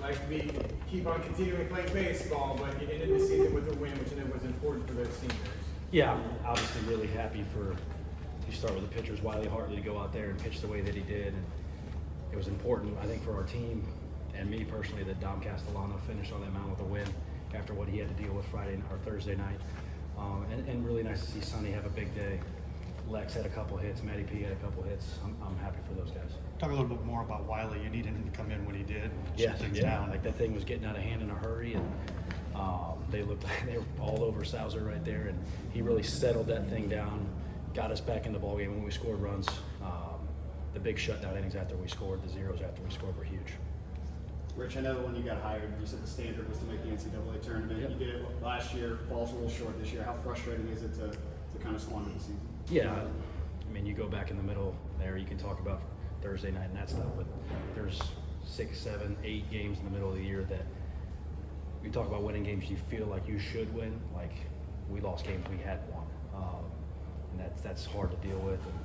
like to keep on continuing playing baseball, but you ended the season with a win, which I know was important for those seniors. Yeah, I'm obviously really happy for, you start with the pitchers, Wiley Hartley, to go out there and pitch the way that he did. And it was important, I think, for our team and me personally that Dom Castellano finished on that mound with a win after what he had to deal with Friday or Thursday night. And really nice to see Sonny have a big day. Lex had a couple hits, Matty P had a couple hits. I'm happy for those guys. Talk a little bit more about Wiley. You needed him to come in when he did. Yeah, like that thing was getting out of hand in a hurry, and they looked like they were all over Sauser right there, and he really settled that thing down, got us back in the ballgame when we scored runs. The big shutdown innings after we scored, the zeros after we scored were huge. Rich, I know when you got hired, you said the standard was to make the NCAA tournament. Yep. You did it last year, falls a little short this year. How frustrating is it to kind of squander the season? Yeah, I mean, you go back in the middle there, you can talk about Thursday night and that stuff, but there's 6, 7, 8 games in the middle of the year that you talk about winning games you feel like you should win. Like, we lost games we had won, and that's hard to deal with. And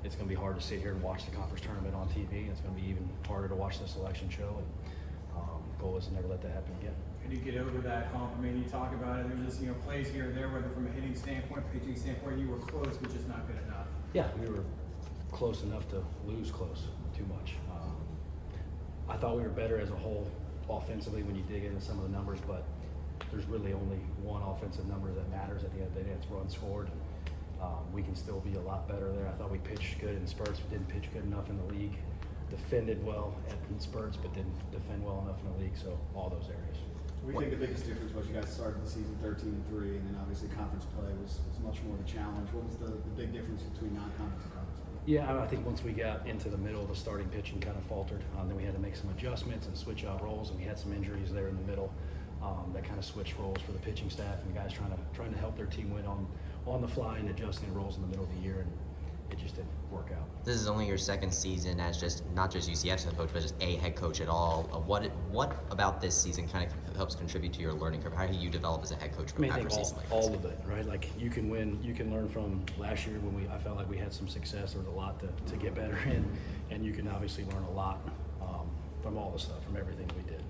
it's going to be hard to sit here and watch the conference tournament on TV, and it's going to be even harder to watch the selection show. And goal is to never let that happen again. How do you get over that hump? I mean, you talk about it, there's just, plays here or there, whether from a hitting standpoint, pitching standpoint, you were close, but just not good enough. Yeah, we were close enough to lose close too much. I thought we were better as a whole offensively when you dig into some of the numbers, but there's really only one offensive number that matters at the end of the day. It's runs scored. We can still be a lot better there. I thought we pitched good in spurts. We didn't pitch good enough in the league. Defended well in spurts, but didn't defend well enough in the league. So all those areas. What do you think the biggest difference was? You guys started the season 13-3, and then obviously conference play was much more of a challenge. What was the big difference between non-conference and conference play? Yeah, I think once we got into the middle, the starting pitching kind of faltered. Then we had to make some adjustments and switch out roles, and we had some injuries there in the middle that kind of switched roles for the pitching staff and guys trying to help their team win on the fly and adjusting roles in the middle of the year, and it just didn't work out. This is only your second season as not just UCF's head coach, but just a head coach at all. What about this season kind of helps contribute to your learning curve? How do you develop as a head coach I mean, I after a think season like all this? of it, right? Like you can win, you can learn from last year when I felt like we had some success. There was a lot to get better in, and you can obviously learn a lot from all the stuff, from everything we did,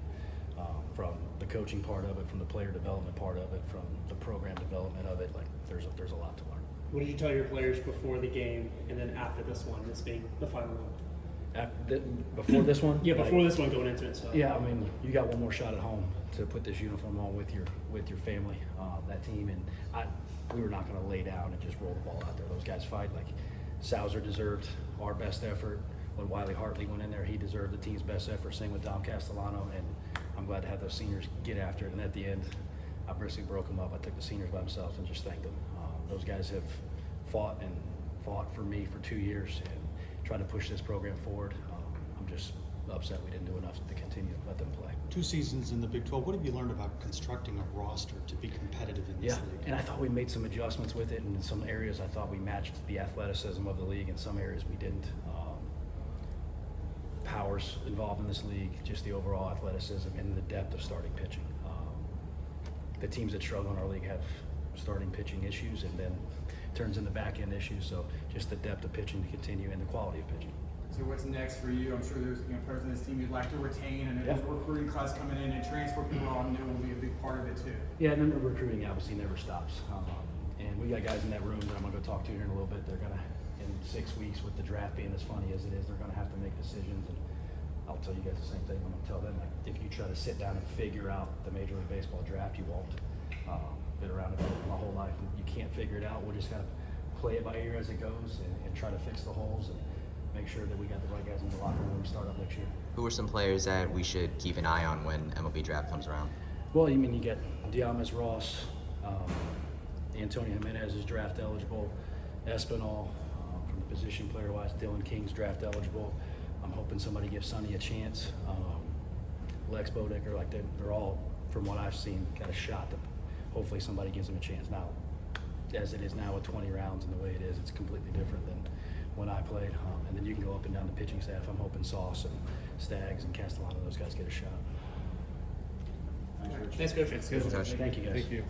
from the coaching part of it, from the player development part of it, from the program development of it. Like there's a lot to learn. What did you tell your players before the game and then after this one, this being the final one? Before this one? Yeah, before this one going into it. So. Yeah, I mean, you got one more shot at home to put this uniform on with your family, that team, and we were not going to lay down and just roll the ball out there. Those guys fight. Like Sauser deserved our best effort. When Wiley Hartley went in there, he deserved the team's best effort. Same with Dom Castellano, and I'm glad to have those seniors get after it. And at the end, I basically broke them up. I took the seniors by themselves and just thanked them. Those guys have fought for me for 2 years and tried to push this program forward. I'm just upset we didn't do enough to continue to let them play. 2 seasons in the Big 12. What have you learned about constructing a roster to be competitive in this league? And I thought we made some adjustments with it, and in some areas I thought we matched the athleticism of the league. In some areas we didn't. Powers involved in this league, just the overall athleticism and the depth of starting pitching. The teams that struggle in our league have starting pitching issues, and then turns into back end issues. So just the depth of pitching to continue and the quality of pitching. So what's next for you? I'm sure there's players on this team you'd like to retain, and there's a recruiting class coming in, and transfer people all new will be a big part of it too. Yeah, and then the recruiting obviously never stops. And we got guys in that room that I'm going to go talk to here in a little bit. They're going to, in 6 weeks, with the draft being as funny as it is, they're going to have to make decisions. And I'll tell you guys the same thing. I'm going to tell them, like, if you try to sit down and figure out the Major League Baseball draft, you won't. Been around it my whole life, and you can't figure it out. We'll just kind of play it by ear as it goes and try to fix the holes and make sure that we got the right guys in the locker room when we start up next year. Who are some players that we should keep an eye on when MLB draft comes around? Well, you get Diamas Ross, Antonio Jimenez is draft eligible, Espinal, from the position player wise, Dylan King's draft eligible. I'm hoping somebody gives Sonny a chance. Lex Bodecker, like they're all, from what I've seen, got a shot to hopefully somebody gives them a chance. Now, as it is now with 20 rounds and the way it is, it's completely different than when I played. And then you can go up and down the pitching staff. I'm hoping Sauce and Staggs and Castellano, those guys get a shot. Thanks, Rich. Thanks, Coach. Coach. Thank you, guys. Thank you.